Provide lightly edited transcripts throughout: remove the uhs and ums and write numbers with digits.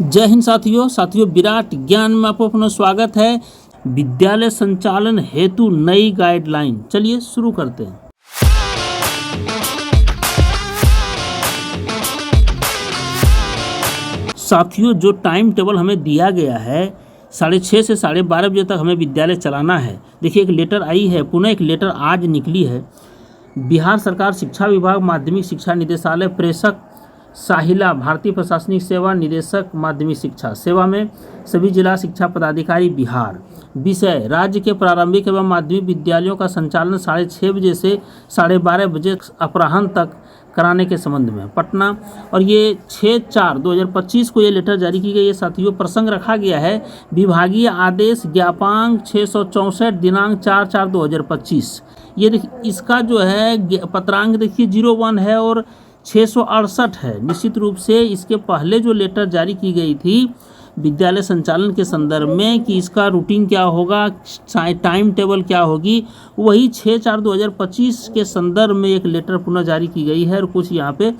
जय हिंद साथियों विराट ज्ञान में आपको अपना स्वागत है। विद्यालय संचालन हेतु नई गाइडलाइन, चलिए शुरू करते हैं। साथियों, जो टाइम टेबल हमें दिया गया है 6:30 से 12:30 बजे तक हमें विद्यालय चलाना है। देखिए, एक लेटर आई है, पुनः एक लेटर आज निकली है। बिहार सरकार शिक्षा विभाग माध्यमिक शिक्षा निदेशालय प्रेषक साहिला भारतीय प्रशासनिक सेवा निदेशक माध्यमिक शिक्षा सेवा में सभी जिला शिक्षा पदाधिकारी बिहार। विषय, राज्य के प्रारंभिक एवं माध्यमिक विद्यालयों का संचालन 6:30 बजे से 12:30 बजे अपराह्न तक कराने के संबंध में पटना। और ये 6/4/2025 को ये लेटर जारी की गई है। साथियों, प्रसंग रखा गया है विभागीय आदेश ज्ञापांक 664 दिनांक 4/4/2025। ये देखिए, इसका जो है पत्रांक देखिए 01 है और 668 है। निश्चित रूप से इसके पहले जो लेटर जारी की गई थी विद्यालय संचालन के संदर्भ में कि इसका रूटीन क्या होगा, टाइम टेबल क्या होगी, वही 6/4/2025 के संदर्भ में एक लेटर पुनः जारी की गई है और कुछ यहाँ पे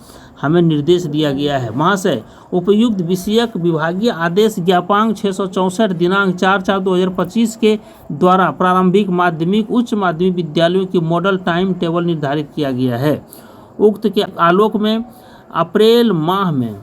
हमें निर्देश दिया गया है। महाशय, उपयुक्त विषयक विभागीय आदेश ज्ञापांक 664 दिनांक 4/4/2025 के द्वारा प्रारंभिक माध्यमिक उच्च माध्यमिक विद्यालयों की मॉडल टाइम टेबल निर्धारित किया गया है। उक्त के आलोक में अप्रैल माह में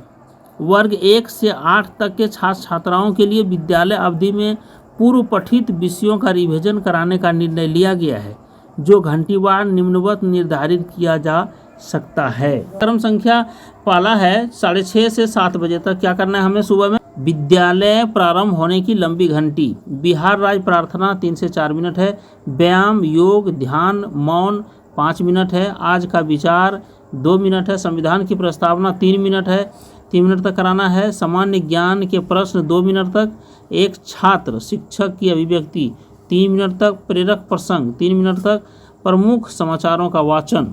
वर्ग 1 से 8 तक के छात्र छात्राओं के लिए विद्यालय अवधि में पूर्व पठित विषयों का रिवीजन कराने का निर्णय लिया गया है, जो घंटीवार निम्नवत निर्धारित किया जा सकता है। क्रम संख्या पहला है 6:30 से 7 बजे तक क्या करना है हमें सुबह में। विद्यालय प्रारंभ होने की लंबी घंटी, बिहार राज्य प्रार्थना 3 से 4 मिनट है। व्यायाम, योग, ध्यान, मौन 5 मिनट है। आज का विचार 2 मिनट है। संविधान की प्रस्तावना 3 मिनट है, 3 मिनट तक कराना है। सामान्य ज्ञान के प्रश्न 2 मिनट तक। एक छात्र शिक्षक की अभिव्यक्ति 3 मिनट तक। प्रेरक प्रसंग 3 मिनट तक। प्रमुख समाचारों का वाचन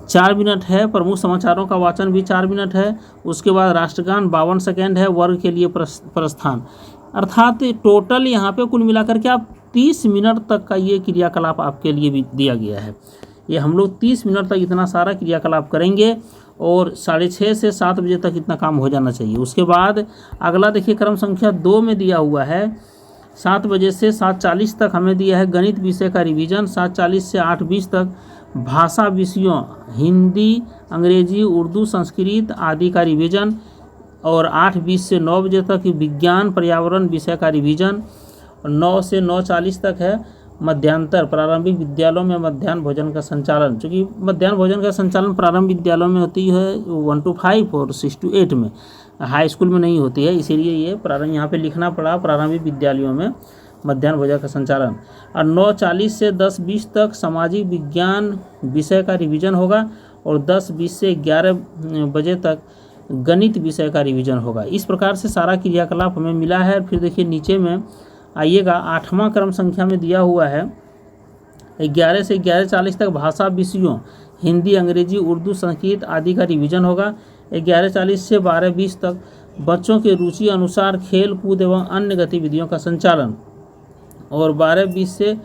4 मिनट है। प्रमुख समाचारों का वाचन भी 4 मिनट है। उसके बाद राष्ट्रगान 52 सेकेंड है। वर्ग के लिए प्रस्थान, अर्थात टोटल यहाँ पे कुल मिलाकर के आप 30 मिनट तक का ये क्रियाकलाप आपके लिए भी दिया गया है। ये हम लोग 30 मिनट तक इतना सारा क्रियाकलाप करेंगे और 6:30 से 7 बजे तक इतना काम हो जाना चाहिए। उसके बाद अगला देखिए, क्रम संख्या 2 में दिया हुआ है 7 बजे से 7:40 तक हमें दिया है गणित विषय का रिवीजन। 7:40 से 8:20 तक भाषा विषयों हिंदी, अंग्रेजी, उर्दू, संस्कृत आदि का रिवीजन। और 8:20 से 9 बजे तक विज्ञान पर्यावरण विषय का रिवीजन। 9 से 9:40 तक है मध्यांतर, प्रारंभिक विद्यालयों में मध्याह्न भोजन का संचालन। चूँकि मध्याह्न भोजन का संचालन प्रारंभिक विद्यालयों में होती है 1 to 5 और 6 to 8 में, हाई स्कूल में नहीं होती है, इसीलिए ये प्रारंभ यहाँ पे लिखना पड़ा प्रारंभिक विद्यालयों में मध्याह्न भोजन का संचालन। और 9:40 से 10:20 तक सामाजिक विज्ञान विषय का रिवीजन होगा और 10:20 से 11 बजे तक गणित विषय का रिवीजन होगा। इस प्रकार से सारा क्रियाकलाप हमें मिला है। फिर देखिए नीचे में आइएगा, 8वां क्रम संख्या में दिया हुआ है 11 से 11:40 तक भाषा विषयों हिंदी, अंग्रेजी, उर्दू, संस्कृत आदि का रिवीजन होगा। 11:40 से 12:20 तक बच्चों के रुचि अनुसार खेल कूद एवं अन्य गतिविधियों का संचालन। और 12:20 से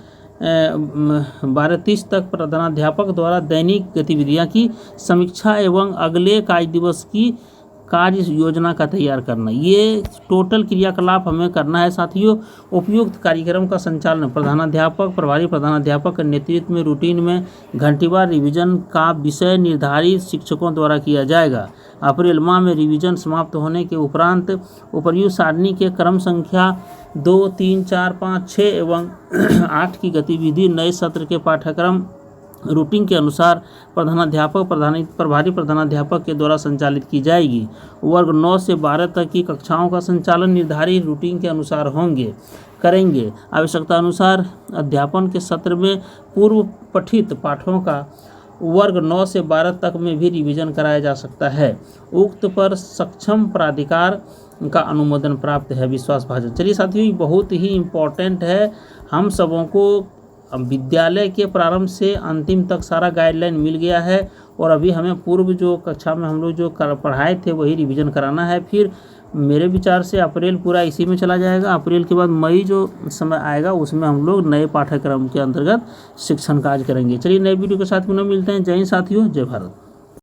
12:30 तक प्रधानाध्यापक द्वारा दैनिक गतिविधियां की समीक्षा एवं अगले कार्य दिवस की कार्य योजना का तैयार करना। ये टोटल क्रियाकलाप हमें करना है साथियों। उपयुक्त कार्यक्रम का संचालन प्रधानाध्यापक, प्रभारी प्रधानाध्यापक के नेतृत्व में रूटीन में घंटीवार रिवीजन का विषय निर्धारित शिक्षकों द्वारा किया जाएगा। अप्रैल माह में रिवीजन समाप्त होने के उपरांत उपर्युक्त सारणी के क्रम संख्या 2, 3, 4, 5, 6 एवं 8 की गतिविधि नए सत्र के पाठ्यक्रम रूटीन के अनुसार प्रधानाध्यापक, प्रभारी प्रधानाध्यापक के द्वारा संचालित की जाएगी। वर्ग 9 से 12 तक की कक्षाओं का संचालन निर्धारित रूटीन के अनुसार करेंगे। आवश्यकता अनुसार अध्यापन के सत्र में पूर्व पठित पाठों का वर्ग 9 से 12 तक में भी रिवीजन कराया जा सकता है। उक्त पर सक्षम प्राधिकार का अनुमोदन प्राप्त है। विश्वास भाजन। चलिए साथियों, ये बहुत ही इम्पोर्टेंट है। हम सबों को विद्यालय के प्रारंभ से अंतिम तक सारा गाइडलाइन मिल गया है और अभी हमें पूर्व जो कक्षा में हम लोग जो पढ़ाए थे वही रिवीजन कराना है। फिर मेरे विचार से अप्रैल पूरा इसी में चला जाएगा। अप्रैल के बाद मई जो समय आएगा उसमें हम लोग नए पाठ्यक्रम के अंतर्गत शिक्षण कार्य करेंगे। चलिए नए वीडियो के साथ पुनः मिलते हैं। जय हिंद साथियों, जय भारत।